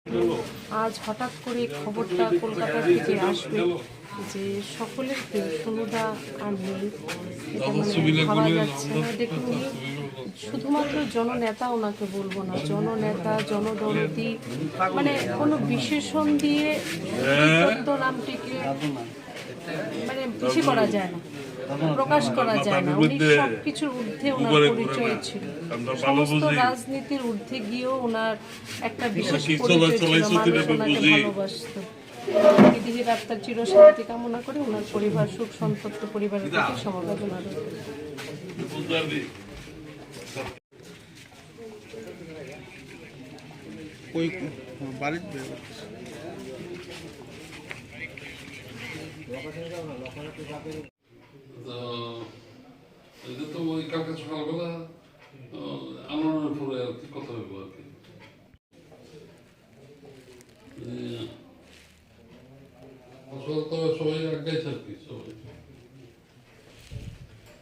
আজ হঠাৎ করে খবরটা কলকাতা থেকে আসবে যে সকলের প্রিয় সনুদা আর নেই, এটা মানে ভাবা যাচ্ছে না। দেখুন, উনি শুধুমাত্র জননেতা ওনাকে বলবো না, জননেতা, জনদরদি, মানে কোনো বিশেষণ দিয়ে তত্ত্ব নামটিকে মানে বেশি করা যায় না, প্রকাশ করা যায় না। উনি সবকিছুর ঊর্ধ্বে ওনার পরিচয় ছিল, সমস্ত রাজনীতির ঊর্ধ্বে গিয়েও ওনার একটা বিশেষ পরিচয় ছিল, মানুষ ওনাকে ভালোবাসত। দিদির আত্মার চিরশান্তি কামনা করে ওনার পরিবার, সুখ সন্তপ্ত পরিবারের প্রতি সমবেদনা রইল। এটা তো ওই কালকে সকালবেলা আলোড়নের পরে আর কি কথা হইব আর কি। আসলে তো সবাই আজ্ঞাইছে আর কি, সবাই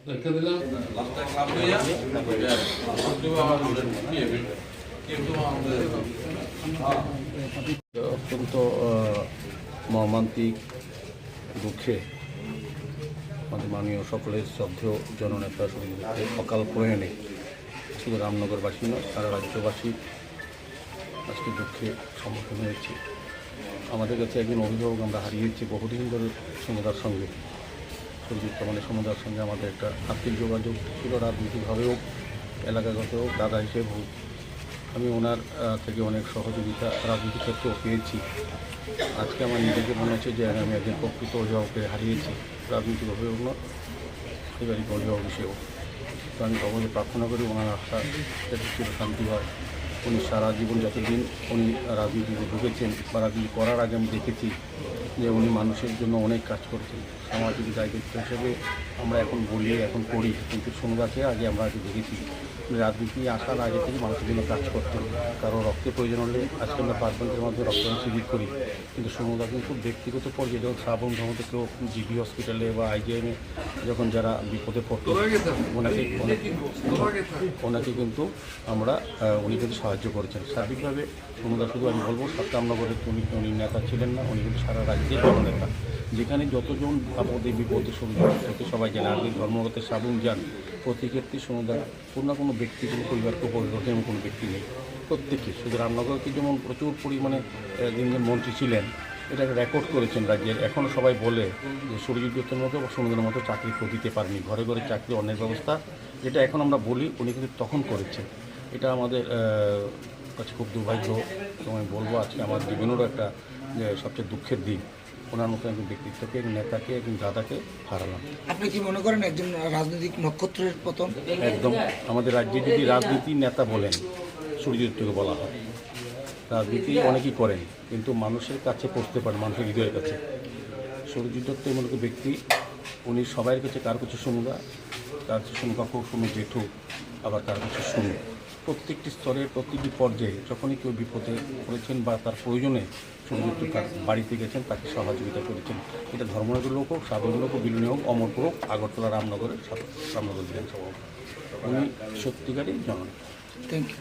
দেখা দিলাম। অত্যন্ত মর্মান্তিক দুঃখে আমাদের মাননীয় সকলের শ্রদ্ধেয় জননেতা শহীদকে অকাল প্রয়াণে শুধু রামনগরবাসী নয়, সারা রাজ্যবাসী আজকে দুঃখে সম্মুখীন হয়েছে। আমাদের কাছে একজন অভিভাবক আমরা হারিয়েছি বহুদিন ধরে সমুদার সঙ্গে, সুরজিৎ মানে সমুদার সঙ্গে আমাদের একটা আর্থিক যোগাযোগ ছিল, রাজনৈতিকভাবেও এলাকাগত হোক, দাদা হিসেবে হোক। আমি ওনার থেকে অনেক সহযোগিতা রাজনীতির ক্ষেত্রেও পেয়েছি। আজকে আমার নিজেকে মনে হচ্ছে যে আমি একজন প্রকৃত অভিভাবককে হারিয়েছি, রাজনৈতিক অভিভাবক, পারিবারিক অভিভাবক হিসেবেও। তো আমি সবাইকে প্রার্থনা করি ওনার আশা যাতে চিরশান্তি হয়। উনি সারা জীবন যতদিন উনি রাজনীতিতে ঢুকেছেন বা রাজনীতি করার আগে আমি দেখেছি যে উনি মানুষের জন্য অনেক কাজ করেছেন। সামাজিক দায়িত্ব হিসেবে আমরা এখন বলি, এখন করি, কিন্তু সনুদাকে আগে আমরা আগে দেখেছি রাজনীতি আসার আগে থেকে মানুষের জন্য কাজ করতেন। কারো রক্তের প্রয়োজন হলে আজকে আমরা পার্বণের মধ্যে রক্তদান শিবির করি, কিন্তু সনুদা কিন্তু ব্যক্তিগত পর্যায়ে যখন শ্রাবণ ধর্মতে কেউ জিবি হসপিটালে বা আইজিএমে যখন যারা বিপদে পড়তো ওনাকে কিন্তু আমরা উনি কিন্তু সাহায্য করেছেন সার্বিকভাবে। সনুদা শুধু আমি বলবো সত্যামনগরের উনি নেতা ছিলেন না, উনি কিন্তু সারা রাজ্যের জননেতা। যেখানে যতজন আপদে বিপদে সনুদাকে সবাই জানে, আগে ধর্মগত শ্রাবণ যান, প্রতি ক্ষেত্রে সনুদা কোনো ব্যক্তি, কোনো পরিবারকে পরিবর্তন এমন কোনো ব্যক্তি নেই। প্রত্যেকে শুধু রামনগরকে যেমন প্রচুর পরিমাণে দিনজন মন্ত্রী ছিলেন, এটাকে রেকর্ড করেছেন রাজ্যের। এখনও সবাই বলে যে সুরজিৎ দত্তের মতো বা সনুদার মতো চাকরি কেউ দিতে পারেনি, ঘরে ঘরে চাকরি অনেক ব্যবস্থা, যেটা এখন আমরা বলি উনি কিন্তু তখন করেছেন। এটা আমাদের কাছে খুব দুর্ভাগ্য এবং আমি বলবো আজকে আমার জীবনেরও একটা সবচেয়ে দুঃখের দিন। ওনার মতো একজন ব্যক্তিত্বকে, একজন নেতাকে, একজন দাদাকে হারালাম। আপনি কি মনে করেন একজন রাজনৈতিক নক্ষত্রের পতন? একদম। আমাদের রাজ্যে যদি রাজনীতি নেতা বলেন সুরজিৎ দত্তকে বলা হয়। রাজনীতি অনেকেই করেন কিন্তু মানুষের কাছে পৌঁছতে পারেন, মানুষের হৃদয়ের কাছে। সুরজিৎ দত্ত এমন একটা ব্যক্তি, উনি সবাইয়ের কাছে কার কাছে সনুদা, কার কাছে সনু কাকু, সনু জেঠু, আবার কার কাছে সনু। প্রত্যেকটি স্তরের প্রত্যেকটি পর্যায়ে যখনই কেউ বিপদে পড়েছেন বা তার প্রয়োজনে সুরজিৎ তার বাড়িতে গেছেন, তাকে সহযোগিতা করেছেন। এটা ধর্মনগর লোক হোক, সাধারণ লোক হোক, বিলুনি হোক, অমরপুর হোক, আগরতলা, রামনগরের রামনগর বিধানসভা হোক, উনি সত্যিকারই জননেতা। Thank you.